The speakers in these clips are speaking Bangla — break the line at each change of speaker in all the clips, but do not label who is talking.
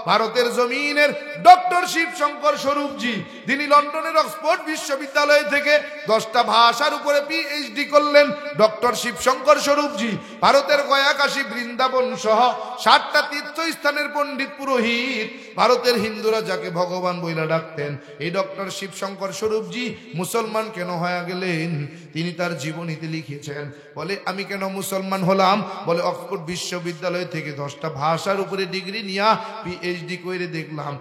ভারতের জমিনের ডক্টর শিবশঙ্কর স্বরূপজি, যিনি লন্ডনের অক্সফোর্ড বিশ্ববিদ্যালয় থেকে 10টা ভাষার উপরে পিএইচডি করলেন। ডক্টর শিবশঙ্কর স্বরূপজি ভারতের গয়া, কাশী, বৃন্দাবন সহ 7টা তীর্থস্থানের পণ্ডিত পুরোহিত। ভারতের হিন্দুরা যাকে ভগবান বইলা ডাকতেন, এই ডক্টর শিবশঙ্কর স্বরূপজি মুসলমান কেন হয়ে গেলেন তিনি তার জীবনীতে লিখেছেন। বলে আমি কেন মুসলমান হলাম? বলে অক্সফোর্ড বিশ্ববিদ্যালয় থেকে 10টা ভাষার উপরে ডিগ্রি নিয়ে পিএইচডি করে দেখলাম,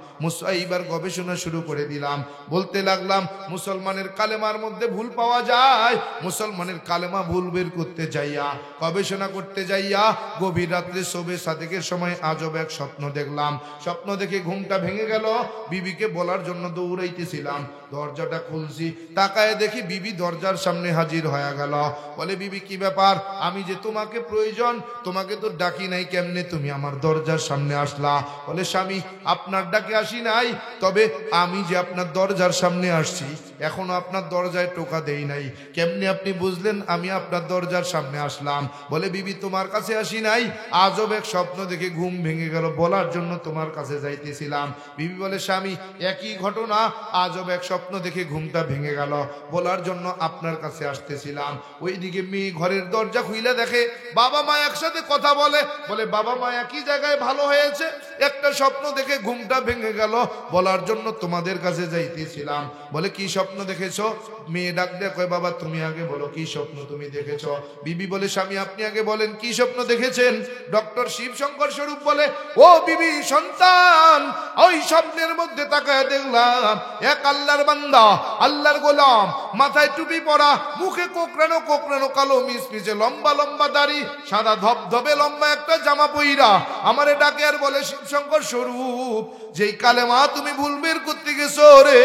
এইবার গবেষণা শুরু করে দিলাম। বলতে লাগলাম মুসলমানের কালেমার মধ্যে ভুল পাওয়া যায়। মুসলমানের কালেমা ভুল বের করতে যাইয়া, গবেষণা করতে যাইয়া গভীর রাত্রে শোবে সাদেকের সময় আজব এক স্বপ্ন দেখলাম। স্বপ্ন দেখে ঘুমটা ভেঙে গেল। বিবিকে বলার জন্য দৌড়াইতেছিলাম, দরজাটা খুলছি, তাকায় দেখি বিবি দরজার সামনে হাজির হয়ে গেল। বলে বিবি কি ব্যাপার? আমি যে তোমাকে প্রয়োজন, তোমাকে তো ডাকি নাই, কেমনে তুমি আমার দরজার সামনে আসলা? বলে স্বামী আপনার ডাকে আসি নাই, তবে আমি যে আপনার দরজার সামনে আসছি এখনো আপনার দরজায় টোকা দেই নাই, কেমনে আপনি বুঝলেন আমি আপনার দরজার সামনে আসলাম? বলে বিবি তোমার কাছে আসি নাই, আজব এক স্বপ্ন দেখে ঘুম ভেঙে গেল, বলার জন্য তোমার কাছে যাইতেছিলাম। বিবি বলে স্বামী একই ঘটনা, আজব এক স্বপ্ন দেখে ঘুমটা ভেঙে গেল, বলার জন্য আপনার কাছে আসতেছিলাম। ওইদিকে মেয়ে ঘরের দরজা খুইলে দেখে বাবা মা একসাথে কথা বলে। বলে বাবা মা একই জায়গায়, ভালো হয়েছে, একটা স্বপ্ন দেখে ঘুমটা ভেঙে গেল, বলার জন্য তোমাদের কাছে যাইতেছিলাম। বলে কি স্বপ্ন দেখেছো? মেয়ে ডাক দেয়, কয় বাবা তুমি আগে বলো কি স্বপ্ন তুমি দেখেছ? বিবি বলে স্বামী আপনি আগে বলেন কি স্বপ্ন দেখেছেন? ডক্টর শিবশঙ্কর স্বরূপ বলে ও বিবি সন্তান, ওই স্বপ্নের মধ্যে তাকায় দেখলাম এক আল্লাহর বান্দা, আল্লাহর গোলাম, মাথায় টুপি পরা, মুখে কোকড়ানো কোকড়ানো কালো মিসমিসে লম্বা লম্বা দাড়ি, সাদা ধবধবে লম্বা একটা জামা পইরা আমারে ডাকে আর বলে শিবশঙ্কর স্বরূপ, যেই কালেমা তুমি ভুল বের করতে গেছো রে,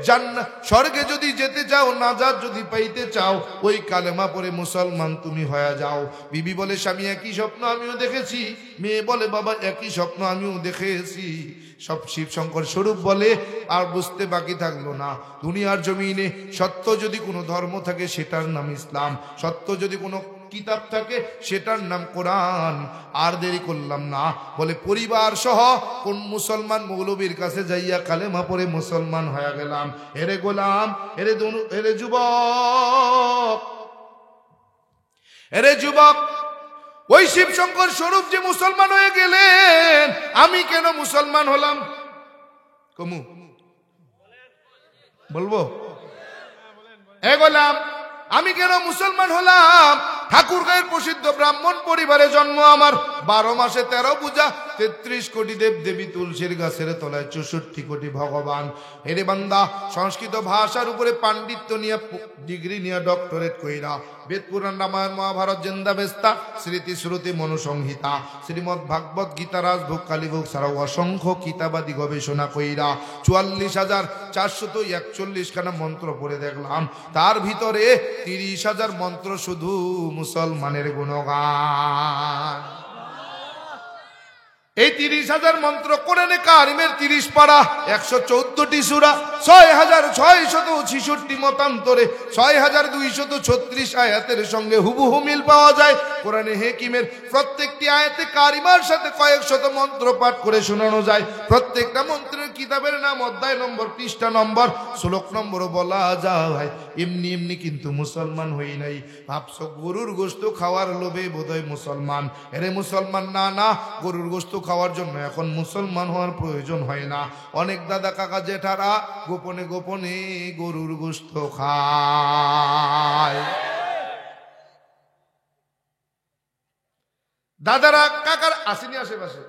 জান্নাত স্বর্গে যদি যেতে চাও, নাজাত যদি পাইতে চাও, ওই কালেমা পড়ে মুসলমান তুমি হয়ে যাও। বিবি বলে স্বামী একই স্বপ্ন আমিও দেখেছি। মেয়ে বলে বাবা একই স্বপ্ন আমিও দেখেছি। সব শিবশঙ্কর স্বরূপ বলে আর বুঝতে বাকি থাকলো না, দুনিয়ার জমিনে সত্য যদি কোনো ধর্ম থাকে সেটার নাম ইসলাম, সত্য যদি কোনো কিতাব থাকে সেটার নাম কোরআন। আর দেরি করলাম না, বলে পরিবার সহ কোন মুসলমান মৌলবীর কাছে যাইয়া কালেমা পড়ে মুসলমান হয়ে গেলাম। এরে গোলাম, এরে যুবক, এরে যুবক, ওই শিবশঙ্কর স্বরূপ যে মুসলমান হয়ে গেলেন, আমি কেন মুসলমান হলাম? কমু বলবো? এ গোলাম, আমি কেন মুসলমান হলাম? ঠাকুরগাঁয়ের প্রসিদ্ধ ব্রাহ্মণ পরিবারে জন্ম আমার। 12 মাসে 13 পূজা, 33 কোটি দেব দেবী, তুলসীর গাছের তলায় 64 কোটি ভগবান। হেরে বান্দা, সংস্কৃত ভাষার উপরে পাণ্ডিত্য নিয়ে ডিগ্রি নিয়ে ডক্টরেট কইরা বেদ পুরাণ রামায়ণ মহাভারত জিন্দাবেস্তা স্মৃতি শ্রুতি মনুসংহিতা শ্রীমৎ ভাগবত গীতা রাজভোগ কালীভোগ ছাড়াও অসংখ্য কিতাবাদি গবেষণা কইরা 44,441 খানা মন্ত্র পড়ে দেখলাম, তার ভিতরে 30,000 মন্ত্র শুধু মুসলমানের গুণগান। এই 30,000 মন্ত্র কোরআনে কারিমের 30 পারা, 114টি সূরা, 6,666 মতান্তরে 6,236 আয়াতের সঙ্গে হুবহু মিল পাওয়া যায়। কোরআনে হাকিমের প্রত্যেকটি আয়াতে কারিমার সাথে কয়েক শত মন্ত্র পাঠ করে শোনানো যায়। প্রত্যেকটা মন্ত্রের কিতাবের নাম, অধ্যায় নম্বর, পৃষ্ঠা নম্বর, শ্লোক নম্বরও বলা যায়। এমনি এমনি কিন্তু মুসলমান হই নাই। ভাবছো গরুর গোশত খাওয়ার লোভে বোধহয় মুসলমান। এরে মুসলমান না, না, গরুর গোশত খাওয়ার জন্য এখন মুসলমান হওয়ার প্রয়োজন হয় না। অনেক দাদা কাকা জেঠারা গোপনে গোপনে গরুর গোশত খায়। দাদারা কাকার আসেনি আশেপাশে?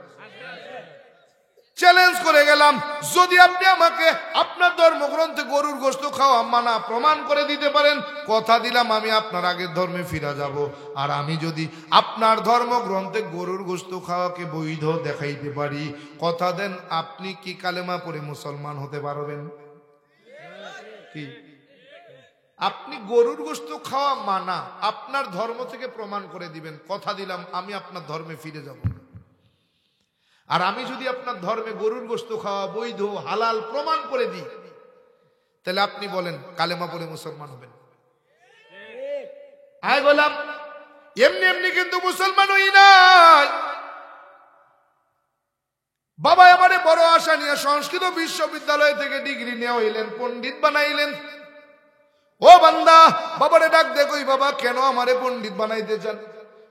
চ্যালেঞ্জ করে গেলাম, যদি আপনি আমাকে আপনার ধর্মগ্রন্থে গরুর গোশত খাওয়া মানা প্রমাণ করে দিতে পারেন, কথা দিলাম আমি আপনার আগের ধর্মে ফিরে যাব। আর আমি যদি আপনার ধর্মগ্রন্থে গরুর গোশত খাওয়াকে বৈধ দেখাইতে পারি, কথা দেন আপনি কি কালেমা পড়ে মুসলমান হতে পারবেন? কি আপনি গরুর গোশত খাওয়া মানা আপনার ধর্ম থেকে প্রমাণ করে দিবেন, কথা দিলাম আমি আপনার ধর্মে ফিরে যাব। আর আমি যদি আপনার ধর্মে গরুর গোশত খাওয়া বৈধ হালাল প্রমাণ করে দিই, তাহলে আপনি বলেন কালেমা পড়ে মুসলমান হবেন? আয় গোলাম, এমনি এমনি কিন্তু মুসলমান হই নাই। বাবা আমারে বড় আশা নিয়ে সংস্কৃত বিশ্ববিদ্যালয় থেকে ডিগ্রি নিয়ে হইলেন, পণ্ডিত বানাইলেন। ও বান্দা, বাবারে ডাক দে, কই বাবা কেন আমারে পণ্ডিত বানাইতে চান?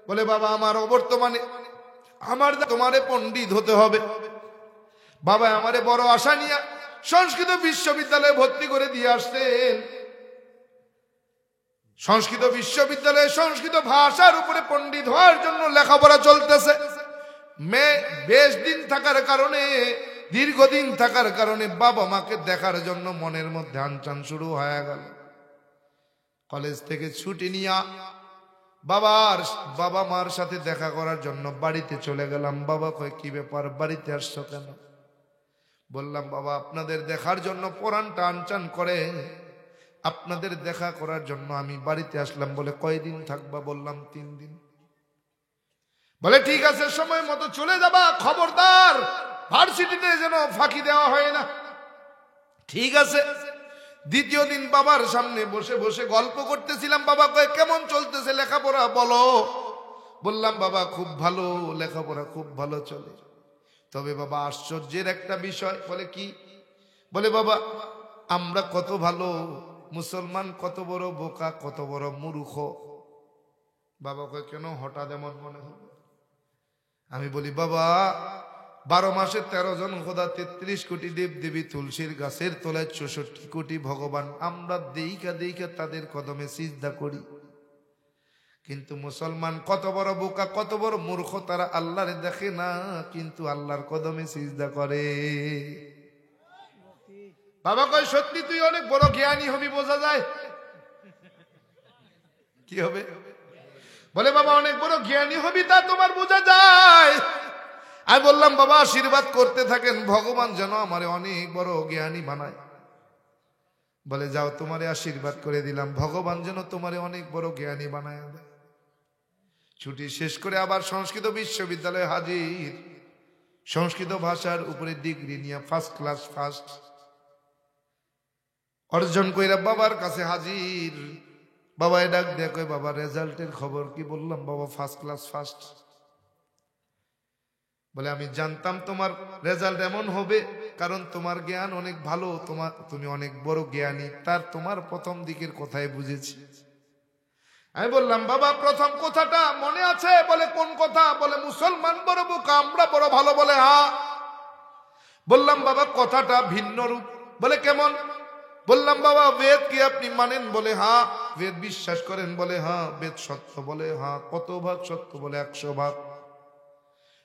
বলে বাবা আমার বর্তমানে আমার তোমারে পণ্ডিত হতে হবে। বাবা আমারে বড় আশা নিয়ে সংস্কৃত বিশ্ববিদ্যালয়ে ভর্তি করে দিয়ে আসতেন। সংস্কৃত বিশ্ববিদ্যালয়ে সংস্কৃত ভাষার উপরে পণ্ডিত হওয়ার জন্য লেখাপড়া চলতেছে। বেশ দিন থাকার কারণে, দীর্ঘদিন থাকার কারণে বাবা মাকে দেখার জন্য মনের মধ্যে আনচান শুরু হয়ে গেল। কলেজ থেকে ছুটি নিয়ে বাবা মার সাথে দেখা করার জন্য বাড়িতে চলে গেলাম। বাবা কয় কি ব্যাপার, বাড়িতে আসছো কেন? বললাম বাবা আপনাদের দেখার জন্য পরাণটা আনচান করে, আপনাদের দেখা করার জন্য আমি বাড়িতে আসলাম। বলে কয়দিন থাকবা? বললাম 3 দিন। বলে ঠিক আছে, সময় মতো চলে যাবা, খবরদার ভার্সিটিতে যেন ফাঁকি দেওয়া হয় না। ঠিক আছে। দ্বিতীয় দিন বাবার সামনে বসে বসে গল্প করতেছিলাম। বাবা কয় কেমন চলতেছে লেখাপড়া বলো? বললাম বাবা খুব ভালো, লেখাপড়া খুব ভালো চলে। তবে বাবা আশ্চর্যের একটা বিষয়। বলে কি? বলে বাবা আমরা কত ভালো, মুসলমান কত বড় বোকা, কত বড় মূর্খ। বাবা কয় কেন হঠাৎ এমন মনে হলো? আমি বলি বাবা 12 মাসে 13 জন খোদা, 33 কোটি দেব দেবী, তুলসীর গাছের তলায় 64 কোটি ভগবান, আমরা দেইকা দেইকা তাদের কদমে সিজদা করি। কিন্তু মুসলমান কত বড় বোকা, কত বড় মূর্খ, তারা আল্লাহরে দেখে না কিন্তু আল্লাহর কদমে সিজদা করে। বাবা কয় সত্যি তুই অনেক বড় জ্ঞানী হবি, বোঝা যায়। কি হবে? বলে বাবা অনেক বড় জ্ঞানী হবি, তা তোমার বোঝা যায়। আমি বললাম বাবা আশীর্বাদ করতে থাকেন, ভগবান যেন আমারে অনেক বড় জ্ঞানী বানায়। বলে যাও তোমারে আশীর্বাদ করে দিলাম, ভগবান যেন তোমারে অনেক বড় জ্ঞানী বানায় দেয়। ছুটি শেষ করে আবার সংস্কৃত বিশ্ববিদ্যালয়ে হাজির। সংস্কৃত ভাষার উপরে ডিগ্রি নিয়ে ফার্স্ট ক্লাস ফার্স্ট অর্জন কইরা বাবার কাছে হাজির। বাবা ডাক দেয়া কয় বাবা রেজাল্টের খবর কি? বললাম বাবা ফার্স্ট ক্লাস ফার্স্ট। বলে আমি জানতাম তোমার রেজাল্ট এমন হবে, কারণ তোমার জ্ঞান অনেক ভালো, তুমি অনেক বড় জ্ঞানী, তার তোমার প্রথম দিকের কথাই বুঝেছি। আমি বললাম বাবা প্রথম কথাটা মনে আছে? বলে কোন কথা? বলে মুসলমান বড় বোকা, আমরা বড় ভালো। বলে হ্যাঁ। বললাম বাবা কথাটা ভিন্ন রূপ। বলে কেমন? বললাম বাবা বেদ কি আপনি মানেন? বলে হ্যাঁ। বেদ বিশ্বাস করেন? বলে হ্যাঁ। বেদ সত্য? বলে হ্যাঁ। কত ভাগ সত্য? বলে 100 ভাগ।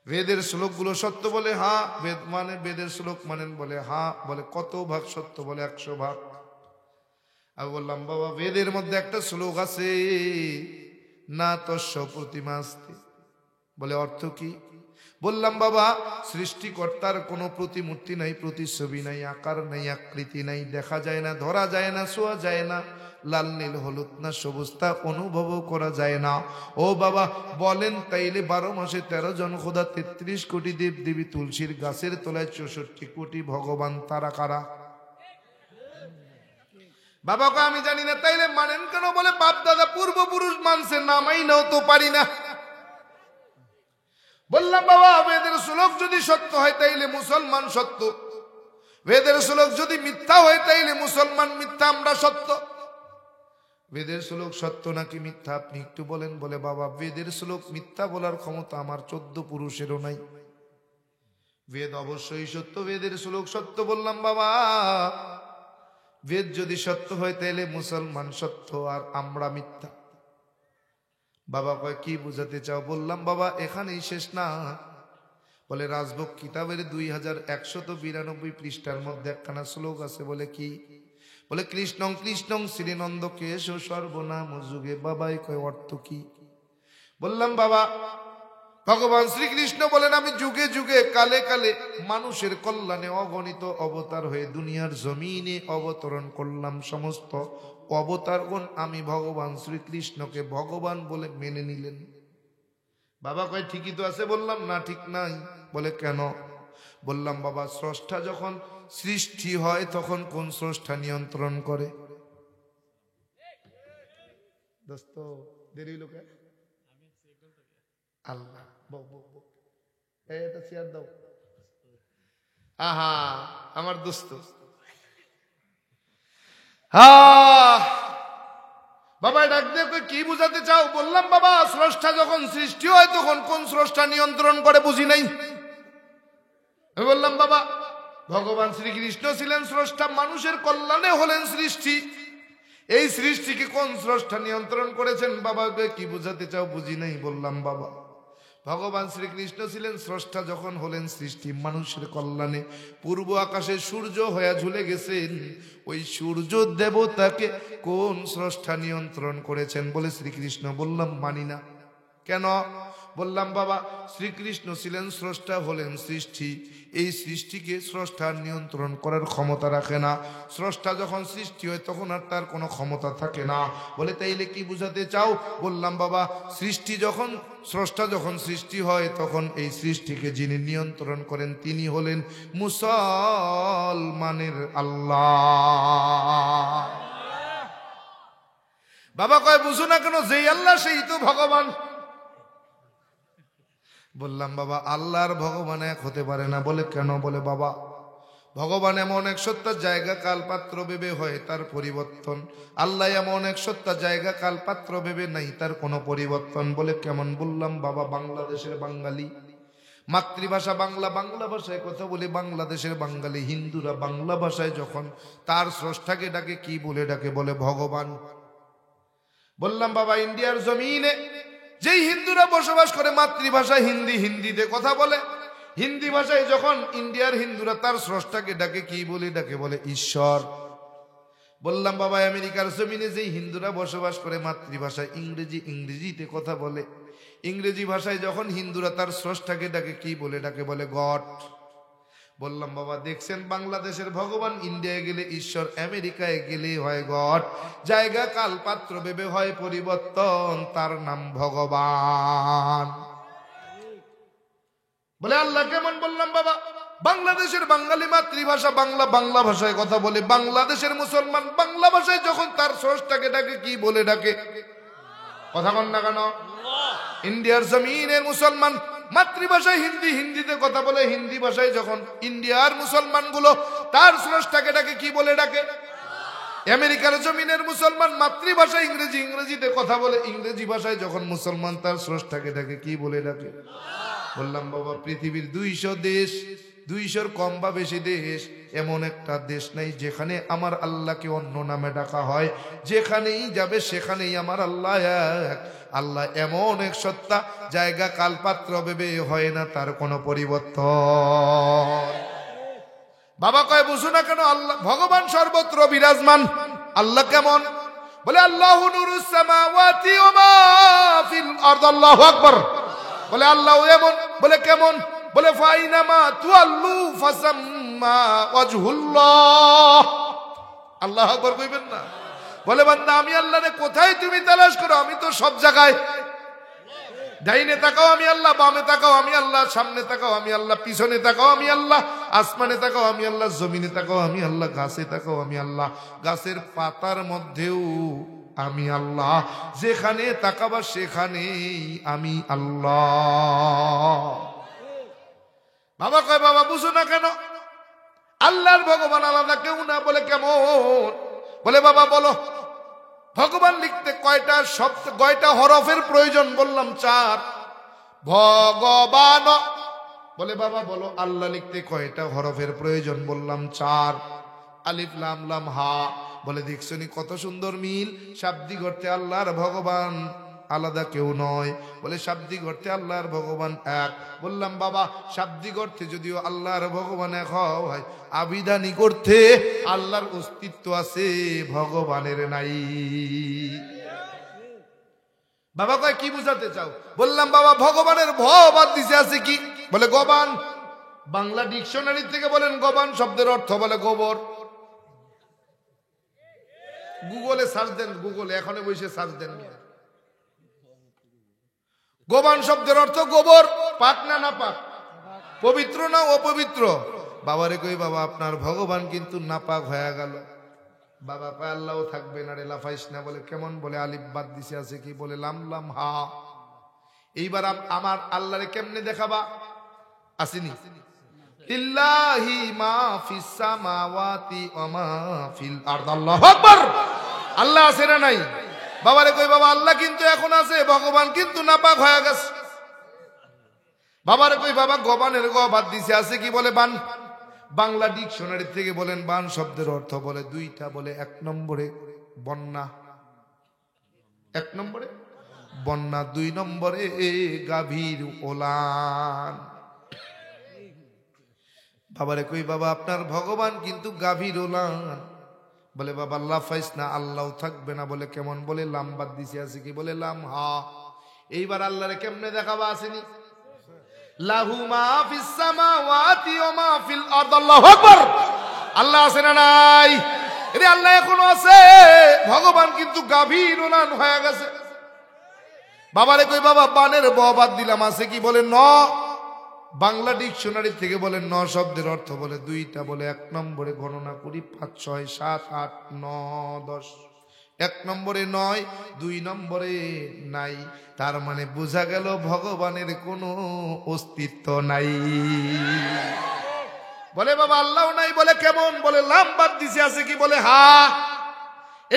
বেদের শ্লোকগুলো সত্য? বলে হ্যাঁ। বেদ মানে বেদের শ্লোক মানেন? বলে হ্যাঁ। বলে কত ভাগ সত্য? বলে 100 ভাগ। আমি বললাম বাবা বেদের মধ্যে একটা শ্লোক আছে, না তস্য প্রতিমাস্তি। বলে অর্থ কি? বললাম বাবা সৃষ্টিকর্তার কোনো প্রতিমূর্তি নাই, প্রতিছবি নাই, আকার নাই, আকৃতি নাই, দেখা যায় না, ধরা যায় না, ছোঁয়া যায় না, লাল নীল হলুদ না সবুজ, তা অনুভবও করা যায় না। ও বাবা বলেন তাইলে 12 মাসে 13 জন খোদা, 33 কোটি দেব দেবী, তুলসীর গাছের তলায় 64 কোটি ভগবান, তারা কারা? বাবাকে আমি জানি না। তাইলে মানেন কেন? বলে বাপ দাদা পূর্বপুরুষ মানছে, নামাই নাও তো পারি না। বললাম বাবা বেদের শ্লোক যদি সত্য হয় তাইলে মুসলমান সত্য, বেদের শ্লোক যদি মিথ্যা হয় তাইলে মুসলমান মিথ্যা, আমরা সত্য। বেদের শ্লোক সত্য নাকি মিথ্যা আপনি একটু বলেন। বলে বাবা বেদের শ্লোক মিথ্যা বলার ক্ষমতা আমার 14 পুরুষেরও নাই। বেদ অবশ্যই সত্য, বেদের শ্লোক সত্য। বললাম বাবা বেদ যদি সত্য হয় তাইলে মুসলমান সত্য আর আমরা মিথ্যা। বাবা কয় কি বুঝাতে চাও? বললাম বাবা এখানেই শেষ না। বলে রাজভোগ কিতাবের 2192 পৃষ্ঠার মধ্যে একখানা শ্লোক আছে। বলে কি? বলে কৃষ্ণং কৃষ্ণং শ্রীনন্দ কেশ সর্বনাম যুগে। বাবাই কয় অর্থ কি? বললাম বাবা ভগবান শ্রীকৃষ্ণ বলেন আমি যুগে যুগে কালে কালে মানুষের কল্যাণে অগণিত অবতার হয়ে দুনিয়ার জমিনে অবতরণ করলাম। সমস্ত অবতারগণ আমি ভগবান শ্রীকৃষ্ণকে ভগবান বলে মেনে নিলেন। বাবা কয় ঠিকই তো আছে। বললাম না ঠিক নাই। বলে কেন? বললাম বাবা স্রষ্টা যখন সৃষ্টি হয় তখন কোন স্রষ্টা নিয়ন্ত্রণ করে? দোস্ত দেরি লোক আল্লাহ। এটা চেয়ার দাও। আহা আমার দোস্ত, বাবা ডাক দিয়ে কি বুঝাতে চাও? বললাম বাবা স্রষ্টা যখন সৃষ্টি হয় তখন কোন স্রষ্টা নিয়ন্ত্রণ করে বুঝি নাই। আমি বললাম বাবা ভগবান শ্রীকৃষ্ণ ছিলেন স্রষ্টা, মানুষের কল্যাণে হলেন সৃষ্টি, এই সৃষ্টিকে কোন স্রষ্টা নিয়ন্ত্রণ করেছেন? বাবা কি বুঝাতে চাও? বুঝি নাই। বললাম বাবা ভগবান শ্রীকৃষ্ণ ছিলেন স্রষ্টা যখন হলেন সৃষ্টি মানুষের কল্যাণে, পূর্ব আকাশে সূর্য হয়ে ঝুলে গেছেন, ওই সূর্য দেবতাকে কোন স্রষ্টা নিয়ন্ত্রণ করেছেন? বলে শ্রীকৃষ্ণ। বললাম মানি না। কেন? বললাম বাবা শ্রীকৃষ্ণ ছিলেন স্রষ্টা, হলেন সৃষ্টি, এই সৃষ্টিকে স্রষ্টা নিয়ন্ত্রণ করার ক্ষমতা রাখে না। স্রষ্টা যখন সৃষ্টি হয় তখন আর তার কোনো ক্ষমতা থাকে না। বলে তাইলে কি বুঝাতে চাও? বললাম বাবা স্রষ্টা যখন সৃষ্টি হয় তখন এই সৃষ্টিকে যিনি নিয়ন্ত্রণ করেন তিনি হলেন মুসলমানের আল্লাহ। বাবা কয় বুঝো না কেন? যেই আল্লাহ সেই তো ভগবান। বললাম বাবা আল্লাহর ভগবান এক হতে পারে না। বলে কেন? বলে বাবা ভগবান এমন এক সত্তা, জায়গা কাল পাত্র ভেবে হয় তার পরিবর্তন, আল্লাহ এমন এক সত্তা, জায়গা কাল পাত্র ভেবে নাই তার কোনো পরিবর্তন। বলে কেমন? বললাম বাবা বাংলাদেশের বাঙালি, মাতৃভাষা বাংলা, বাংলা ভাষায় কথা বলে বাংলাদেশের বাঙালি হিন্দুরা বাংলা ভাষায় যখন তার স্রষ্টাকে ডাকে কি বলে ডাকে? বলে ভগবান। বললাম বাবা ইন্ডিয়ার জমিনে যেই হিন্দুরা বসবাস করে মাতৃভাষা হিন্দি, হিন্দিতে কথা বলে, হিন্দি ভাষায় যখন ইন্ডিয়ার হিন্দুরা তার স্রষ্টাকে ডাকে কি বলে ডাকে? বলে ঈশ্বর। বললাম বাবা আমেরিকার জমিনে যেই হিন্দুরা বসবাস করে মাতৃভাষায় ইংরেজি, ইংরেজিতে কথা বলে, ইংরেজি ভাষায় যখন হিন্দুরা তার স্রষ্টাকে ডাকে কি বলে ডাকে? বলে গড। বললাম বাবা দেখছেন বাংলাদেশের ভগবান, ইন্ডিয়ায় গেলে ঈশ্বর, আমেরিকায় গেলে হয় গড, জায়গা কাল পাত্র ভেবে হয় পরিবর্তন, তার নাম ভগবান। বলে আল্লাহ কেমন? বললাম বাবা বাংলাদেশের বাঙালি মাতৃভাষা বাংলা, বাংলা ভাষায় কথা বলে, বাংলাদেশের মুসলমান বাংলা ভাষায় যখন তার স্রষ্টাকে ডাকে কি বলে ডাকে? কথা কন না কেন? ইন্ডিয়ার জমিনের মুসলমান মাতৃভাষায় হিন্দি, হিন্দিতে কথা বলে, হিন্দি ভাষায় যখন ইন্ডিয়ার মুসলমান গুলো তার স্রষ্টাকে ডাকে কি বলে ডাকে? আমেরিকার জমিনের মুসলমান মাতৃভাষা ইংরেজি, ইংরেজিতে কথা বলে, ইংরেজি ভাষায় যখন মুসলমান তার স্রষ্টাকে ডাকে কি বলে ডাকে? বললাম বাবা পৃথিবীর 200 দেশ, 200-র কম বা বেশি দেশ, এমন একটা দেশ নাই যেখানে আমার আল্লাহকে অন্য নামে ডাকা হয়। যেখানেই যাবে সেখানেই আমার আল্লাহ এক। আল্লাহ এমন এক সত্তা, জায়গা কাল পাত্র ভেবে হয় না তার কোনো পরিবর্তন। বাবা কয় বুঝো না কেন? আল্লাহ ভগবান সর্বত্র বিরাজমান। আল্লাহ কেমন? বলে আল্লাহু নূরুস সামাওয়াতি ওয়া মা ফিল আরদ। আল্লাহু আকবার। বলে আল্লাহ এমন। বলে কেমন? বলে ফাইনামা তুআল্লু ফাসাম্মা ওয়াজহুল্লাহ। আল্লাহু আকবার কইবেন না? বলে বান্দা আমি আল্লাহরে কোথায় তুমি তালাশ করো? আমি তো সব জায়গায়। ডাইনে তাকাও আমি আল্লাহ, বামে তাকাও আমি আল্লাহ, সামনে তাকাও আমি আল্লাহ, পিছনে তাকাও আমি আল্লাহ, আসমানে তাকাও আমি আল্লাহ, জমিনে তাকাও আমি আল্লাহ, গাছে তাকাও আমি আল্লাহ, গাছের পাতার মধ্যেও আমি আল্লাহ, যেখানে তাকাবা সেখানেই আমি আল্লাহ। বাবা কয় বাবা বুঝো না কেন? আল্লাহর ভগবান আলাদা কেউ না। বলে কেমন? বলে বাবা বলো ভগবান লিখতে কয়টা শব্দ, কয়টা হরফের প্রয়োজন? বললাম 4। ভগবান। বলে বাবা বলো আল্লাহ লিখতে কয়টা হরফের প্রয়োজন? বললাম 4। আলিফ লাম লাম হা। বলে দেখছনি কত সুন্দর মিল, শাব্দিক অর্থে আল্লাহর ভগবান আলাদা কেউ নয়। বলে শাব্দিক অর্থে আল্লাহর ভগবান এক। বললাম বাবা শাব্দিক অর্থে যদিও আল্লাহর ভগবান এক হয়, আবিধানিক অর্থে আল্লাহর অস্তিত্ব আছে, ভগবানের নাই। বাবা কয় কি বুঝাতে চাও? বললাম বাবা ভগবানের ভ বাদ দিছে আছে কি? বলে গবান। বাংলা ডিকশনারি থেকে বলেন গবান শব্দের অর্থ বলে গোবর। গুগলে সার্চ দেন, গুগলে এখনো বসে সার্চ দেন। গোবান শব্দের অর্থ গোবর। পাক না না পাক? পবিত্র না অপবিত্র? বাবারে কই বাবা আপনার ভগবান কিন্তু নাপাক হয়ে গেল। বাবা কয় আল্লাহও থাকবে না রে, লাফাইস না। বলে কেমন? বলে আলিফ বাদ দিছে আছে কি? বলে লাম লাম হা। এইবার আমার আল্লাহরে কেমনে দেখাবা? আসেনি? লিল্লাহি মা ফিস সামাওয়াতি ওয়া মা ফিল আরদ। আল্লাহু আকবার। আল্লাহ আছে না নাই? বাবারে কই বাবা আল্লাহ কিন্তু এখন আছে, ভগবান কিন্তু নাপাক হয়ে গেছে। বাবারে কই বাবা গবানের গ বাদ দিছে, আছে কি বলে বান। বাংলা ডিকশনারি থেকে বলেন বান শব্দের অর্থ বলে দুইটা, বলে এক নম্বরে বন্যা, এক নম্বরে বন্যা, দুই নম্বরে গাভীর ওলান। বাবারে কই বাবা আপনার ভগবান কিন্তু গাভীর ওলান। বলে বাবা আল্লাহ ফাইস না, আল্লাহ থাকবে না। বলে কেমন? বলে লাম বাদ দিছে, আছে কি বলে লাম হা। এইবার আল্লাহরে কেমনে দেখাবা? আসেনি লাহু মা ফিস সামাওয়াতি ওয়া মা ফিল আরদ। আল্লাহু আকবার। আল্লাহ আছে না নাই? এরে আল্লাহ এখনো আছে, ভগবান কিন্তু গাভীর ওলান হয়ে গেছে। বাবারে কই বাবা বানের ব বাদ দিলাম, আছে কি বলে ন। বাংলা ডিকশনারি থেকে বলে ন শব্দের অর্থ বলে দুইটা, বলে এক নম্বরে গণনা করি 5 6 7 8 9 10। এক নম্বরে নয়, দুই নম্বরে নাই। তার মানে বোঝা গেল ভগবানের কোনো অস্তিত্ব নাই। বলে বাবা আল্লাহ নাই। বলে কেমন? বলে লাম বাদ দিছে, আছে কি বলে হা।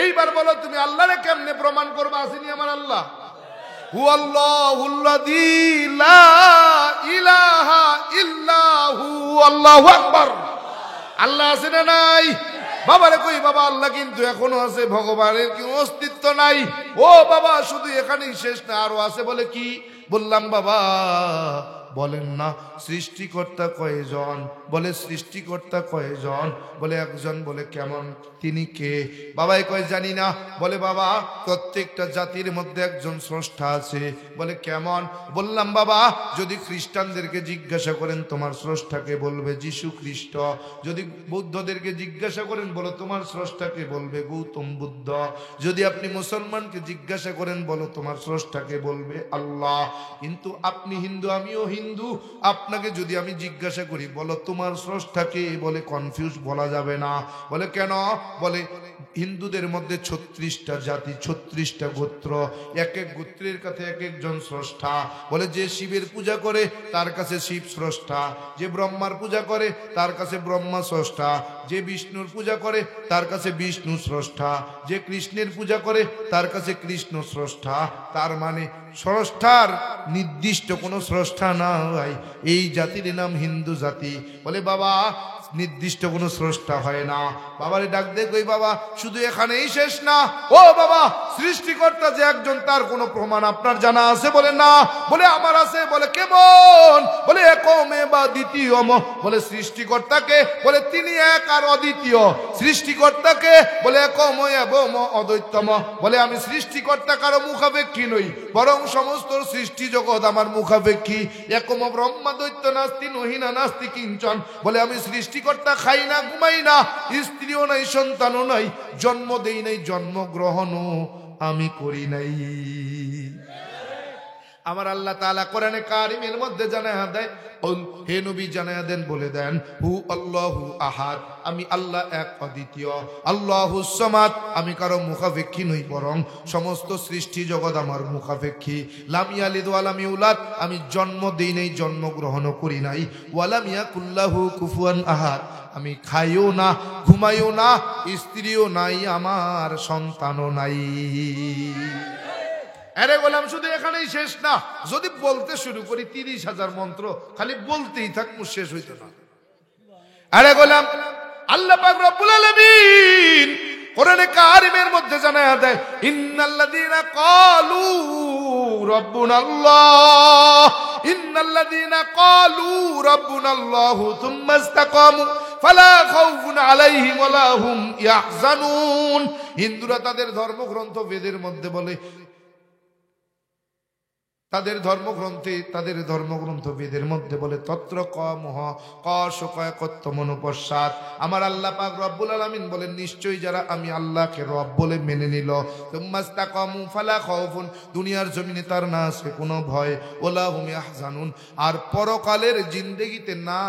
এইবার বলো তুমি আল্লাহরে কেমনে প্রমাণ করবা? আসেনি আমার আল্লাহ হুয়াল্লাহুল্লাযী লা ইলাহা ইল্লা হু। আল্লাহু আকবার। আল্লাহ আছে না নাই? বাবারে কই বাবা আল্লাহ কিন্তু এখনো আছে, ভগবানের কি অস্তিত্ব নাই? ও বাবা শুধু এখানেই শেষ না, আরো আছে। বলে কি? বললাম বাবা বলেন না সৃষ্টিকর্তা কয়জন? বলে সৃষ্টিকর্তা কয়জন? বলে একজন। বলে কেমন? তিনি কে? বাবাই কয় জানি না। বলে বাবা প্রত্যেকটা জাতির মধ্যে একজন স্রষ্টা আছে। বলে কেমন? বললাম বাবা যদি খ্রিস্টানদেরকে জিজ্ঞাসা করেন তোমার স্রষ্টাকে, বলবে যীশু খ্রিস্ট। যদি বৌদ্ধদেরকে জিজ্ঞাসা করেন বলো তোমার স্রষ্টাকে, বলবে গৌতম বুদ্ধ। যদি আপনি মুসলমানকে জিজ্ঞাসা করেন বলো তোমার স্রষ্টাকে, বলবে আল্লাহ। কিন্তু আপনি হিন্দু, আমিও হিন্দু, আপনাকে যদি আমি জিজ্ঞাসা করি বলো তোমার স্রষ্টাকে, বলে কনফিউজ বলা যাবে না। বলে কেন? বলে হিন্দুদের মধ্যে 36টা জাতি, 36টা গোত্র, এক এক গোত্রের কাছে এক একজন স্রষ্টা। বলে যে শিবের পূজা করে তার কাছে শিব স্রষ্টা, যে ব্রহ্মার পূজা করে তার কাছে ব্রহ্মা স্রষ্টা, যে বিষ্ণুর পূজা করে তার কাছে বিষ্ণু স্রষ্টা, যে কৃষ্ণের পূজা করে তার কাছে কৃষ্ণ স্রষ্টা। তার মানে স্রষ্টার নির্দিষ্ট কোনো স্রষ্টা না হয়, এই জাতির নাম হিন্দু জাতি। বলে বাবা নির্দিষ্ট কোনো স্রষ্টা হয় না। বাবারে ডাক দে কই বাবা শুধু এখানেই শেষ না। ও বাবা সৃষ্টিকর্তা যে একজন তার কোনো প্রমাণ আপনার জানা আছে? বলে না। বলে আমার আছে। বলে কেমন? বলে একমে বা দ্বিতীয়ম। বলে সৃষ্টিকর্তাকে, বলে তিনি এক আর অদ্বিতীয়। সৃষ্টিকর্তাকে বলে একম এবং অদ্বৈতম। বলে আমি সৃষ্টিকর্তা কারো মুখাপেক্ষী নই, বরং সমস্ত সৃষ্টি জগৎ আমার মুখাপেক্ষী। একম ব্রহ্মা দৈত্য নাস্তি নহিনা নাস্তি কিঞ্চন। বলে আমি সৃষ্টিকর্তা, খাই না, ঘুমাই না, স্ত্রীও নাই, সন্তানও নাই, জন্ম দেই নাই, জন্মগ্রহণও আমি করি নাই। আমার আল্লাহ তাআলা কোরআনে কারিমের মধ্যে জানায়া দেয়, হে নবী জানায়া দেন, বলে দেন হু আল্লাহু আহাদ, আমি আল্লাহ এক অদ্বিতীয়। আল্লাহুস সামাদ, আমি কারো মুখাপেক্ষী নই, বরং সমস্ত সৃষ্টি জগৎ আমার মুখাপেক্ষী। লাম ইয়ালিদ ওয়া লাম ইউলাদ, আমি জন্ম দেই নাই, জন্মগ্রহণও করি নাই। ওয়া লাম ইয়াকুল লাহু কুফুয়ান আহাদ, আমি খাইও না, ঘুমাইও না, স্ত্রীও নাই, আমার সন্তানও নাই। আরে গোলাম শুধু এখানেই শেষ না, যদি বলতে শুরু করি 30,000 মন্ত্র খালি বলতেই থাকবো, শেষ হইতো না। আরে গোলাম আল্লাহ পাক রব্বুল আলামিন কোরআনে কারিমের মধ্যে জানায়া দেয়, ইন্নাল্লাযীনা ক্বালু রাব্বুনাল্লাহ, ইন্নাল্লাযীনা ক্বালু রাব্বুনাল্লাহু থুম্মা ইসতাকামু ফালা খাউফুন আলাইহিম ওয়ালা হুম ইয়াহজানুন। হিন্দুরা তাদের ধর্মগ্রন্থ বেদের মধ্যে বলে, তাদের ধর্মগ্রন্থ বেদের মধ্যে বলে তত্র কমহ কশকয়কত্তমনুপশ্চাৎ। আমার আল্লাহ পাক রব্বুল আলামিন বলেন, নিশ্চয়ই যারা আমি আল্লাহকে রব বলে মেনে নিল, তুম্মাস্তাকামু ফালা খাউফুন, দুনিয়ার জমিনে তার না আছে কোনো ভয়, ওয়ালা হুম ইয়াহজানুন, আর পরকালের জিন্দেগিতে না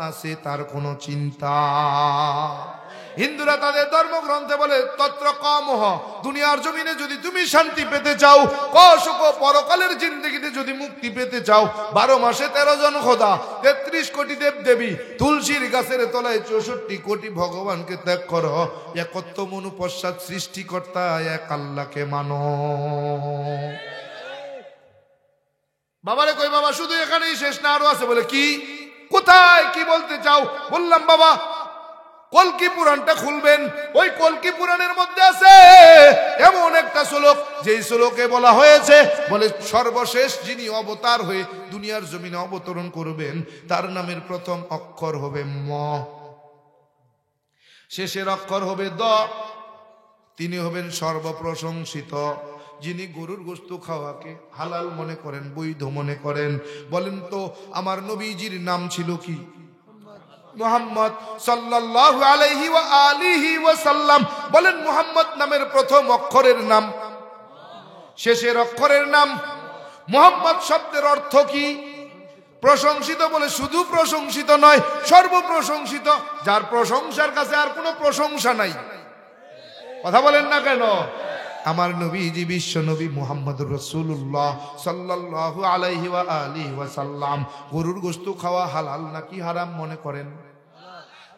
আছে তার কোনো চিন্তা। হিন্দুরা তাদের ধর্মগ্রন্থে বলে তত্র কমহ, দুনিয়ার জমিনে যদি তুমি শান্তি পেতে চাও, কশক পরকালের জিন্দেগিতে থেকে যদি মুক্তি পেতে চাও 12 মাসে 13 জন খোদা, 33 কোটি দেব দেবী, তুলসীর গাছের তলায় 64 কোটি ভগবানকে ত্যাগ করো, একত্ব মনু পশ্চাৎ সৃষ্টিকর্তা এক আল্লাহকে মানো। বাবারে কই বাবা শুধু এখানেই শেষ না, আরো আছে। বলে কি, কোথায়, কি বলতে চাও? বললাম বাবা কলকি পুরাণটা খুলবেন, ওই কলকি পুরাণের মধ্যে আছে এমন একটা শ্লোক, যেই শ্লোকে বলা হয়েছে, বলে সর্বশেষ যিনি অবতার হয়ে দুনিয়ার জমিনে অবতরণ করবেন তার নামের প্রথম অক্ষর হবে ম, শেষের অক্ষর হবে দ। তিনি হবেন সর্বপ্রশংসিত, যিনি গরুর গোশত খাওয়াকে হালাল মনে করেন, বৈধ মনে করেন। বলেন তো আমার নবীজির নাম ছিল কি? মুহাম্মদ সাল্লাল্লাহু আলাইহি ওয়া আলিহি ওয়া সাল্লাম। বলেন মুহাম্মদ নামের প্রথম অক্ষরের নাম, শেষের অক্ষরের নাম। মুহাম্মদ শব্দের অর্থ কি? প্রশংসিত। বলে শুধু প্রশংসিত নয়, সর্বপ্রশংসিত, যার প্রশংসার কাছে আর কোনো প্রশংসা নাই। কথা বলেন না কেন? আমার নবীজি বিশ্ব নবী মুহাম্মদুর রাসূলুল্লাহ সাল্লাল্লাহু আলাইহি ওয়া আলিহি ওয়া সাল্লাম গরুর গোশত খাওয়া হালাল নাকি হারাম মনে করেন?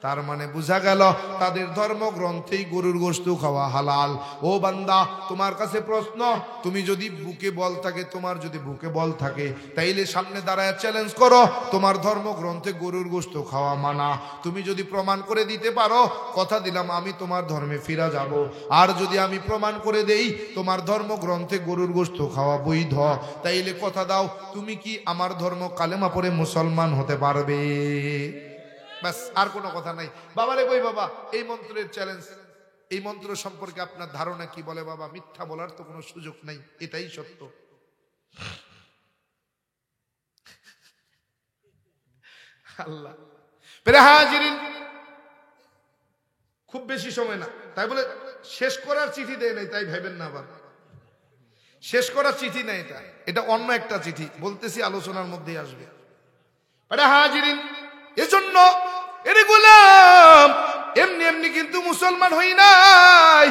তার মানে বোঝা গেল তাদের ধর্মগ্রন্থেই গরুর গোশত খাওয়া হালাল। ও বান্দা, তোমার কাছে প্রশ্ন, তুমি যদি বুকে বল থাকে, তোমার যদি বুকে বল থাকে, তাইলে সামনে দাঁড়ায় চ্যালেঞ্জ করো, তোমার ধর্মগ্রন্থে গরুর গোশত খাওয়া মানা। তুমি যদি প্রমাণ করে দিতে পারো, কথা দিলাম আমি তোমার ধর্মে ফিরা যাব। আর যদি আমি প্রমাণ করে দেই তোমার ধর্মগ্রন্থে গরুর গোশত খাওয়া বৈধ, তাইলে কথা দাও তুমি কি আমার ধর্ম কালেমা পড়ে মুসলমান হতে পারবে? বাস, আর কোনো কথা নাই। বাবারে কই বাবা এই মন্ত্রের চ্যালেঞ্জ, এই মন্ত্র সম্পর্কে আপনার ধারণা কি? বলে বাবা মিথ্যা বলার তো কোনো সুযোগ নাই, এটাই সত্য। আল্লাহ পেরে হাজিরিন, খুব বেশি সময় না, তাই বলে শেষ করার চিঠি দেয় নাই, তাই ভাইবেন না আবার। শেষ করার চিঠি না, এটা এটা অন্য একটা চিঠি, বলতেছি আলোচনার মধ্যেই আসবে। পেরে হাজিরিন, এজন্য এরে গোলাম এমনি এমনি কিন্তু মুসলমান হই নাই।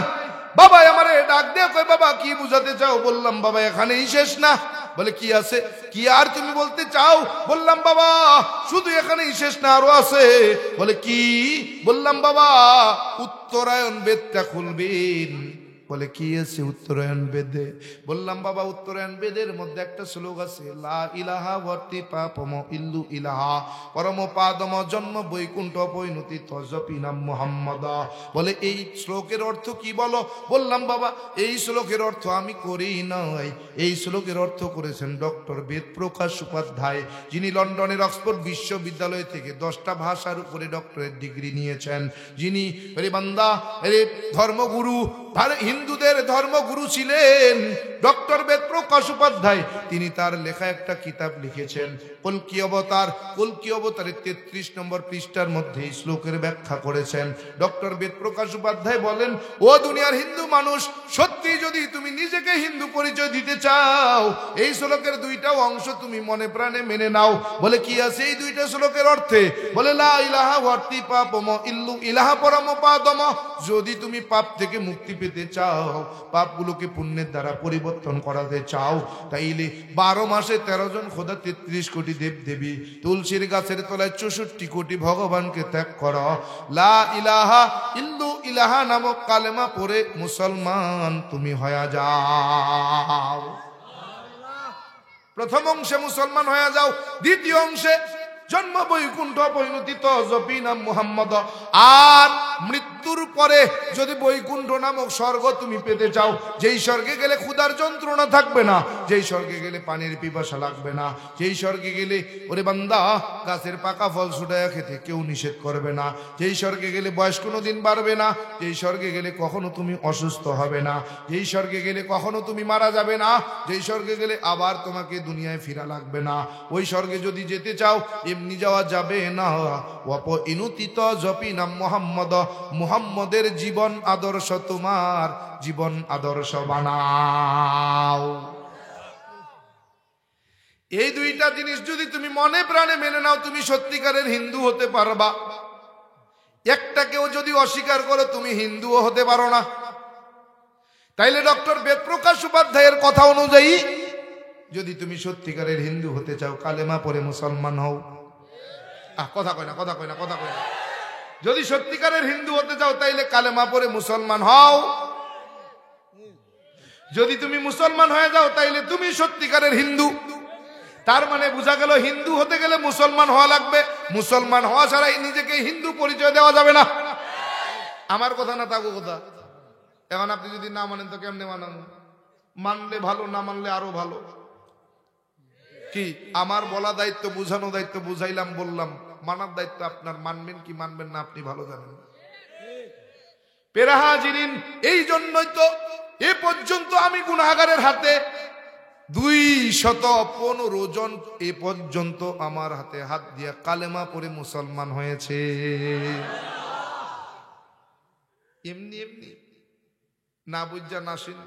বাবা আমারে ডাক দিয়ে কয় বাবা কি বুঝাতে চাও? বললাম বাবা এখানেই শেষ না। বলে কি আছে? কি আর তুমি বলতে চাও? বললাম বাবা শুধু এখানেই শেষ না, আরো আছে। বলে কি? বললাম বাবা উত্তরায়ণ বেদটা খুলবেন। বলে কি আছে উত্তরায়ণ বেদে? বললাম বাবা উত্তরায়ণ বেদের মধ্যে একটা শ্লোক আছে, লা ইলাহা ওয়াতি পাপম ইল্লু ইলাহা পরম পাদম জন্ম বৈকুণ্ঠ পৈনতি তজপি নাম মুহাম্মদ। বলে এই শ্লোকের অর্থ কি বলো? বললাম বাবা এই শ্লোকের অর্থ আমি করি নাই, এই শ্লোকের অর্থ করেছেন ডক্টর বেদপ্রকাশ উপাধ্যায়, যিনি লন্ডনের অক্সফোর্ড বিশ্ববিদ্যালয় থেকে 10টা ভাষার উপরে ডক্টরেট ডিগ্রি নিয়েছেন, যিনি বান্দা ধর্মগুরু, হিন্দুদের ধর্মগুরু ছিলেন ডক্টর বেদপ্রকাশ উপাধ্যায়। তিনি তার লেখা একটা কিতাব লিখেছেন কলকি অবতার। কলকি অবতারের 33 নম্বর পৃষ্ঠার মধ্যে এই শ্লোকের ব্যাখ্যা করেছেন ডক্টর বেদপ্রকাশ উপাধ্যায়। বলেন ও দুনিয়ার হিন্দু মানুষ, সত্যি যদি তুমি নিজেকে হিন্দু পরিচয় দিতে চাও, এই শ্লোকের 2টা অংশ তুমি মনে প্রাণে মেনে নাও। বলে কি আছে এই 2টা শ্লোকের অর্থে? বলে লা ইলাহা ওয়াতি পাপম ইল্লু ইলাহা পরম পাদম। যদি তুমি পাপ থেকে মুক্তি পেতে চাও, পাপগুলোকে পুণ্যের দ্বারা পরিবর্তন করাতে চাও, তাইলে 12 মাসে 13 জন খোদা, 33 কোটি দেব দেবী, তুলসীর গাছের তলায় 64 কোটি ভগবানকে ত্যাগ করো, লা ইলাহা ইল্লু ইলাহা নামক কালেমা পড়ে মুসলমান তুমি হয়ে যাও। প্রথম অংশে মুসলমান হয়ে যাও, দ্বিতীয় অংশে জন্ম বৈকুণ্ঠ পরিণতি তজপি নাম মুহাম্মদ। আর মৃত্যুর পরে যদি বৈকুণ্ঠ নামক স্বর্গ তুমি পেতে চাও, যেই স্বর্গে গেলে ক্ষুধার যন্ত্রণা থাকবে না, যেই স্বর্গে গেলে পানির পিপাসা লাগবে না, যেই স্বর্গে গেলে ওরে বান্দা গাছের পাকা ফল ছুটাইয়া খেতে কেউ নিষেধ করবে না, যেই স্বর্গে গেলে বয়স কোনোদিন বাড়বে না, যেই স্বর্গে গেলে কখনো তুমি অসুস্থ হবে না, যেই স্বর্গে গেলে কখনো তুমি মারা যাবে না, যেই স্বর্গে গেলে আবার তোমাকে দুনিয়ায় ফিরা লাগবে না, ওই স্বর্গে যদি যেতে চাও এমনি যাওয়া যাবে না। অপ ইনুতিত জপি নাম মুহাম্মদ, মুহাম্মদের জীবন আদর্শ তোমার জীবন আদর্শ বানাও। এই 2টা জিনিস যদি তুমি মনে প্রাণে মেনে নাও, তুমি সত্যিকারের হিন্দু হতে পারবা। একটাকেও যদি অস্বীকার করো, তুমি হিন্দুও হতে পারো না। তাইলে ডক্টর বেদপ্রকাশ উপাধ্যায়ের কথা অনুযায়ী যদি তুমি সত্যিকারের হিন্দু হতে চাও কালেমা পড়ে মুসলমান হও। কথা কয় না, কথা কয় না, কথা কয় না। যদি সত্যিকারের হিন্দু হতে চাও তাইলে কালেমা পড়ে মুসলমান হও। যদি তুমি মুসলমান হয়ে যাও তাইলে তুমি সত্যিকারের হিন্দু। তার মানে বোঝা গেল হিন্দু হতে গেলে মুসলমান হওয়া লাগবে। মুসলমান হওয়া ছাড়াই নিজেকে হিন্দু পরিচয় দেওয়া যাবে না। আমার কথা না তাগো কথা। এখন আপনি যদি না মানেন তো কেমনে মানান? মানলে ভালো, না মানলে আরো ভালো। কি আমার বলা দায়িত্ব, বুঝানো দায়িত্ব, বুঝাইলাম বললাম, মানার দায়িত্ব আপনার। মানবেন কি মানবেন না আপনি ভালো জানেন। পেরাহাজিরিন, এই জন্যই তো এ পর্যন্ত আমি গুনাহগারের হাতে 215 জন এ পর্যন্ত আমার হাতে হাত দিয়া কালেমা পড়ে মুসলমান হয়েছে। এমনি এমনি না বুঝা নাসিন।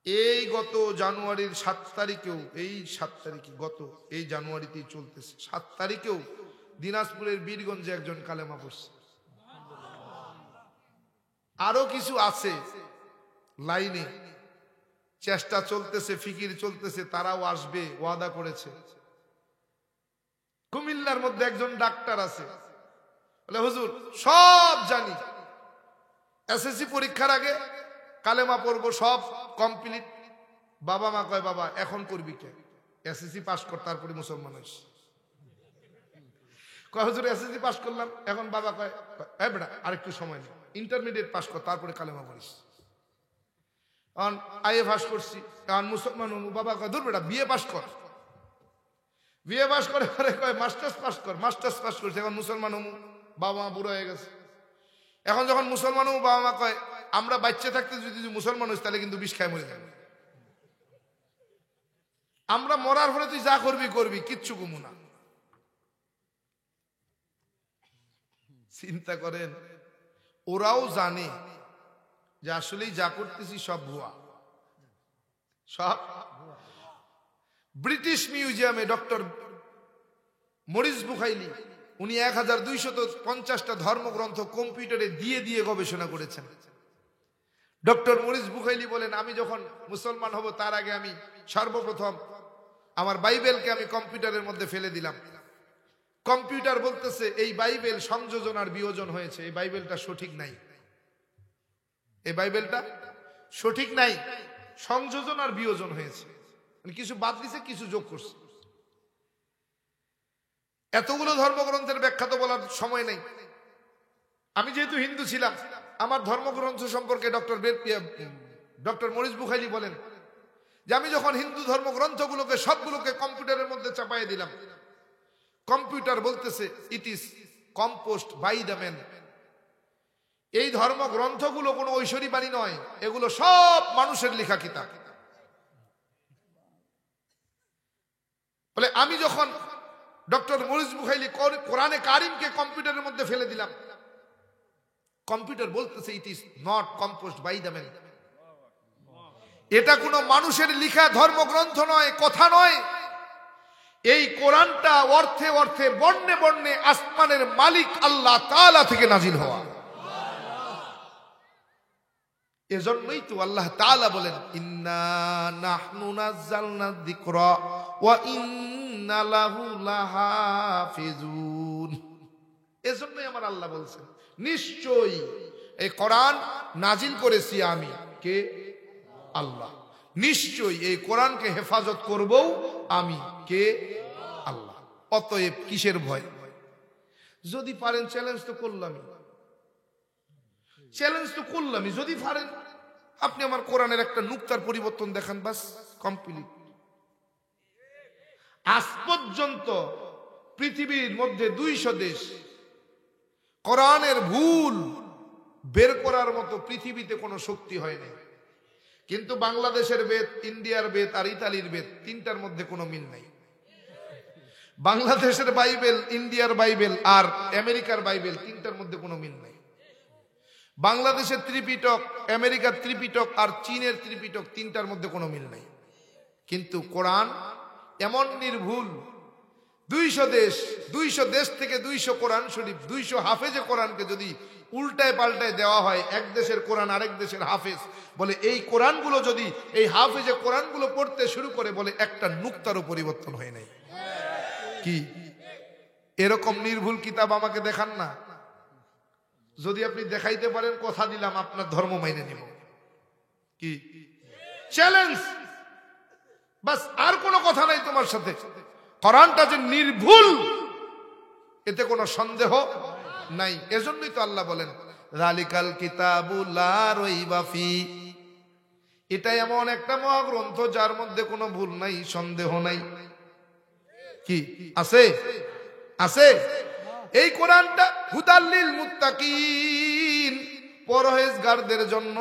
এই গত জানুয়ারির 7 তারিখেও, এই 7 তারিখে, গত এই জানুয়ারিতেই চলতেছে 7 তারিখেও দিনাজপুরের বীরগঞ্জে একজন কালেমা পড়ছে। আরো কিছু আছে লাইনে, চেষ্টা চলতেছে, ফিকির চলতেছে, তারাও আসবে, ওয়াদা করেছে। কুমিল্লার মধ্যে একজন ডাক্তার আছে, বলে হুজুর সব জানি, এসএসসি পরীক্ষার আগে কালেমা পড়বো, সব কমপ্লিট। বাবা মা কয় বাবা এখন করবি কে? এসএসসি পাস কর, তারপরে মুসলমান হইস। কয় হুজুর এসএসসি পাস করলাম, এখন বাবা কয় এ বেটা আরেকটু সময় নেই, ইন্টারমিডিয়েট পাস কর, তারপরে কালেমা পড়িস। এখন আইএ পাস করছি, এখন মুসলমান হবো। বাবা কয় দূর বেটা বিএ পাস কর। বিএ পাস করে কয় মাস্টার্স পাস কর। মাস্টার্স পাস করছি, এখন মুসলমান হবো। বাবা মা বুড়ো হয়ে গেছে। এখন যখন মুসলমান হবো, বাবা মা কয় আমরা বাচ্চা থাকতে যদি মুসলমান হইস তাহলে কিন্তু বিষ খায় মরে যাবে। আমরা মরার পরে তুই যা করবি করবি, কিচ্ছু কমু না। চিন্তা করেন, ওরাও জানে যে আসলেই যা করতেছি সব ভুয়া, সব। ব্রিটিশ মিউজিয়ামে ডক্টর মরিস বুখাইলি, উনি 1250টা ধর্মগ্রন্থ কম্পিউটারে দিয়ে দিয়ে গবেষণা করেছেন। ডক্টর মরিস বুখাইলি বলেন, আমি যখন মুসলমান হব তার আগে আমি সর্বপ্রথম আমার বাইবেলকে আমি কম্পিউটারের মধ্যে ফেলে দিলাম। কম্পিউটার বলতেছে এই বাইবেল সংযোজন আর বিয়োজন হয়েছে, এই বাইবেলটা সঠিক নাই, এই বাইবেলটা সঠিক নাই, সংযোজন আর বিয়োজন হয়েছে, কিছু বাদ দিছে কিছু যোগ করছে। এতগুলো ধর্মগ্রন্থের ব্যাখ্যা তো বলার সময় নেই। আমি যেহেতু হিন্দু ছিলাম, আমার ধর্মগ্রন্থ সম্পর্কে ডক্টর মরিস বুখাইলি বলেন যে আমি যখন হিন্দু ধর্মগ্রন্থগুলোকে সবগুলোকে কম্পিউটারের মধ্যে চাপাই দিলাম, কম্পিউটার বলতেছে it is composed by the man. এই ধর্মগ্রন্থগুলো কোনো ঐশ্বরী বাণী নয়, এগুলো সব মানুষের লেখা কিতাব। বলে আমি যখন ডক্টর মরিস বুখাইলি কোরআনে কারিমকে কম্পিউটারের মধ্যে ফেলে দিলাম, কম্পিউটার বলতেছে it is not composed by the man. এটা কোনো মানুষের লেখা ধর্মগ্রন্থ নয়, কথা নয়। এই কোরআনটা অর্থে অর্থে বর্ণে বর্ণে আসমানের মালিক আল্লাহ তাআলা থেকে নাজিল হওয়া। এজন্যই তো আল্লাহ তাআলা বলেন ইন্না নাহনু নাযালনা যিকরা ওয়া ইন্না লাহু লাহাফিজুন। এজন্যই আমার আল্লাহ বলছেন নিশ্চয়ই এই কোরআন নাজিল করেছি আমি, কে? আল্লাহ। নিশ্চয়ই এই কোরআনকে হেফাজত করব আমি, কে? আল্লাহ। অতএব কিসের ভয়? যদি পারেন চ্যালেঞ্জ তো করলামই, চ্যালেঞ্জ তো করলামই। যদি পারেন আপনি আমার কোরআনের একটা নুকতার পরিবর্তন দেখান, বাস কমপ্লিট। আজ পর্যন্ত পৃথিবীর মধ্যে 200 দেশ কোরআনের ভুল বের করার মতো পৃথিবীতে কোনো শক্তি হয় নাই। কিন্তু বাংলাদেশের বেদ, ইন্ডিয়ার বেদ আর ইতালির বেদ, তিনটার মধ্যে কোনো মিল নাই। বাংলাদেশের বাইবেল, ইন্ডিয়ার বাইবেল আর আমেরিকার বাইবেল, তিনটার মধ্যে কোনো মিল নাই। বাংলাদেশের ত্রিপিটক, আমেরিকার ত্রিপিটক আর চীনের ত্রিপিটক, তিনটার মধ্যে কোনো মিল নাই। কিন্তু কোরআন এমন নির্ভুল 200 দেশ থেকে 200 কোরআন শরীফ, 200 হাফেজে কোরআনকে যদি উল্টায় পাল্টায় দেওয়া হয়, এক দেশের কোরআন আরেক দেশের হাফেজ, বলে এই কোরআনগুলো যদি এই হাফেজে কোরআনগুলো পড়তে শুরু করে, বলে একটা নুক্তারও পরিবর্তন হয় নাই। কি এরকম নির্ভুল কিতাব আমাকে দেখান না। যদি আপনি দেখাইতে পারেন, কথা দিলাম আপনার ধর্ম মাইনে নিব। কি চ্যালেঞ্জ, বাস, আর কোনো কথা নাই তোমার সাথে। কোরআনটা যে নির্ভুল, এতে কোনো সন্দেহ নাই। এজন্যই তো আল্লাহ বলেন যালিকাল কিতাবু লা রাইবা ফি, এটা এমন একটা মহাগ্রন্থ যার মধ্যে কোনো ভুল নাই, সন্দেহ নাই। কি আছে? আছে। এই কোরআনটা হুদাল্লিল মুত্তাকিন, পরহেজগারদের জন্য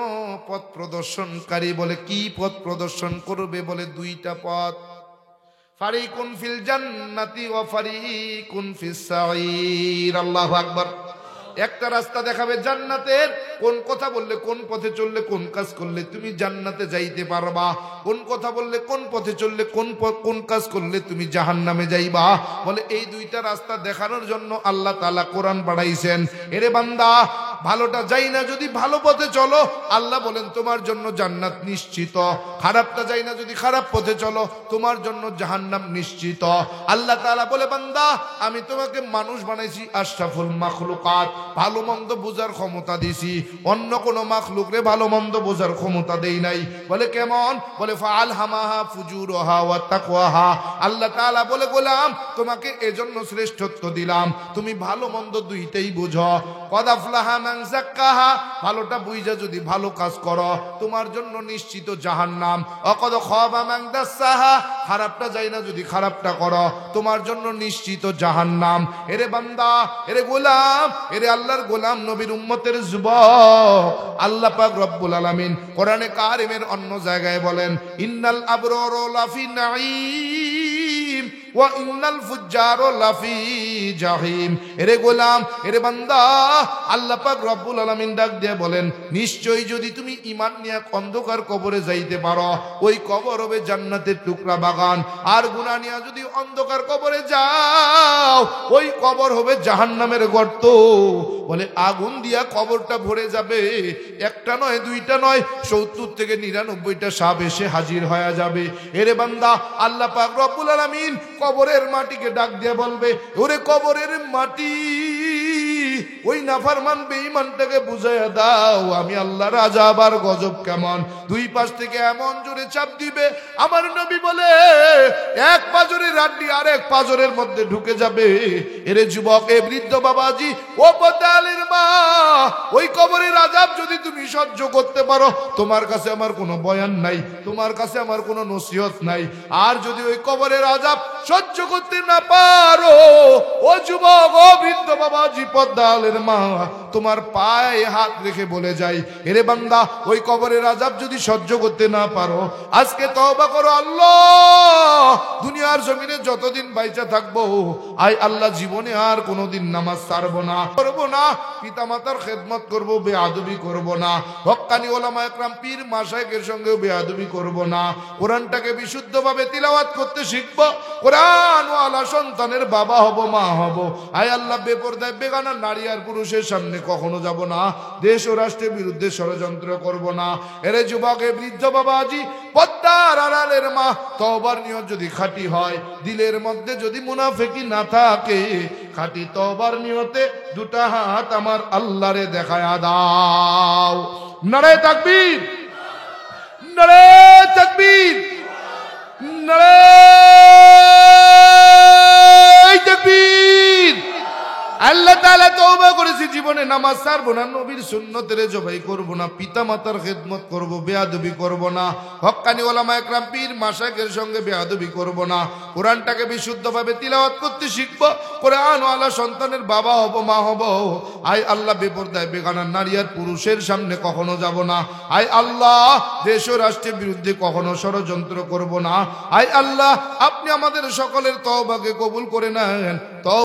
পথ প্রদর্শনকারী। বলে কি পথ প্রদর্শন করবে? বলে দুইটা পথ, ফারিকুন ফিল জান্নাতি ওয়া ফারিকুন ফিস সাঈর। আল্লাহু আকবার। একটা রাস্তা দেখাবে জান্নাতের, কোন কথা বললে, কোন পথে চললে, কোন কাজ করলে তুমি জান্নাতে যাইতে পারবা, কোন কথা বললে, কোন পথে চললে, কোন কাজ করলে তুমি জাহান্নামে যাইবা। বলে এই দুইটা রাস্তা দেখানোর জন্য আল্লাহ তাআলা কোরআন বানাইছেন। এরে বান্দা, ভালোটা যাই না যদি ভালো পথে চলো, আল্লাহ বলেন তোমার জন্য জান্নাত নিশ্চিত। খারাপটা যাই না যদি খারাপ পথে চলো, তোমার জন্য জাহান্নাম নিশ্চিত। আল্লাহ তাআলা বলে, বান্দা আমি তোমাকে মানুষ বানাইছি আশরাফুল মাখলুকাত, ভালো মন্দ বোঝার ক্ষমতা দিছি, অন্য কোন মাখলুকরে ভালো মন্দ বোঝার ক্ষমতা দেই নাই। বলে কেমন? বলে ফাআলহামাহা ফুজুরহা ওয়া তাকওয়াহা। আল্লাহ তাআলা বলে, গোলাম তোমাকে এজন্য শ্রেষ্ঠত্ব দিলাম, তুমি ভালো মন্দ দুইটাই বুঝো। কদ আফলাহা মান যাক্কাহা, ভালোটা বুঝা যদি ভালো কাজ করো, তোমার জন্য নিশ্চিত জাহান্নাম। অকদ খাবা মান দাসাহা, খারাপটা যাই না যদি খারাপটা করো, তোমার জন্য নিশ্চিত জাহান্নাম। এরে বান্দা, এরে গোলাম, এরে আল্লাহর গোলাম, নবীর উম্মতের যুবক, আল্লাহ পাক রব্বুল আলামিন কোরআনে কারিমের অন্য জায়গায় বলেন, ইন্নাল আবরারা লাফি নাঈম ওয়া ইন্নাল ফুজ্জারা লাফি জাহিম। এরে গোলাম, এরে বান্দা, আল্লাহ পাক রব্বুল আলামিন ডাক দিয়ে বলেন, নিশ্চয়ই যদি তুমি ঈমান নিয়ে অন্ধকার কবরে যাইতে পারো, ওই কবর হবে জান্নাতের টুকরা বাগান। আর গুনাহ নিয়ে যদি অন্ধকার কবরে যাও, ওই কবর হবে জাহান্নামের গর্ত। বলে আগুন দিয়া কবরটা ভরে যাবে, একটা নয়, দুইটা নয়, 70 থেকে 99টা সাপ এসে হাজির হয়ে যাবে। এরে বান্দা, আল্লাহ পাক রব্বুল আলামিন কবরের মাটিকে ডাক দিয়ে বলবে, ওরে কবরের মাটি, ওই নাফরমান বেঈমানটাকে বুঝাইয়া দাও আমি আল্লাহর আযাব আর গজব কেমন। দুই পাশ থেকে এমন জোরে চাপ দিবে, আমার নবী বলে এক পাজরের হাড্ডি আরেক পাজরের মধ্যে ঢুকে যাবে। এরে যুবক, এ বৃদ্ধ বাবাজি, ও পদ্মালের মা, ওই কবরের আযাব যদি তুমি সহ্য করতে পারো, তোমার কাছে আমার কোনো বয়ান নাই, তোমার কাছে আমার কোনো নসিহত নাই। আর যদি ওই কবরের আযাব সহ্য করতে না পারো, ও যুবক, ও বৃদ্ধ বাবাজি, পদ্মালের মা, তোমার পায়ে হাত রেখে বলে যাই, এরে বান্দা, ওই কবরের আযাব যদি সহ্য করতে না পারো, আজকে তওবা করো। আল্লাহ, দুনিয়ার জমিনে যতদিন বাইচা থাকবো, আয় আল্লাহ, জীবনে আর কোনোদিন নামাজ ছাড়বো না, করবো না, পিতামাতার খেদমত করবো, বেয়াদবি করবো না, হক্কানি ওলামা একরাম পীর মাশায়েখের সঙ্গেও বেয়াদবি করবো না, কোরআনটাকে বিশুদ্ধভাবে তিলাওয়াত করতে শিখবো, কোরআন ওয়ালা সন্তানের বাবা হব, মা হব। আয় আল্লাহ, বেপরদায় বেগানা নারী আর পুরুষের সামনে কখনো যাব না, দেশ ও রাষ্ট্রের বিরুদ্ধে ষড়যন্ত্র করব না। এরে যুবক, বৃদ্ধ বাবাজি, পদ্মার আড়ালের মা, তওবার নিয়ত যদি খাঁটি হয়, দিলের মধ্যে যদি মুনাফিকি না থাকে, খাঁটি তওবার নিয়তে দুটা হাত আমার আল্লাহরে দেখায়া দাও। নারে তাকবীর, নারে তাকবীর, নারে তাকবীর। আল্লাহ তাআলা তওবা করেছি, জীবনে নামাজ ছাড়বো না, নবীর সুন্নতের জবাই করবো না, পিতা মাতার খেদমত করবো, বেয়াদবি করবো না, হক্কানি ওলামা একরাম পীর মাশায়েখের সঙ্গে বেয়াদবি করবো না, কোরআনটাকে বিশুদ্ধভাবে তিলাওয়াত করতে শিখবো, কোরআন ওয়ালা সন্তানের বাবা হব, মা হব। আয় আল্লাহ, বেপরদায় বেগানা নারী আর পুরুষের সামনে কখনো যাব না। আয় আল্লাহ, দেশ ও রাষ্ট্রের বিরুদ্ধে কখনো ষড়যন্ত্র করব না। আয় আল্লাহ, আপনি আমাদের সকলের তওবাকে কবুল করে নেন।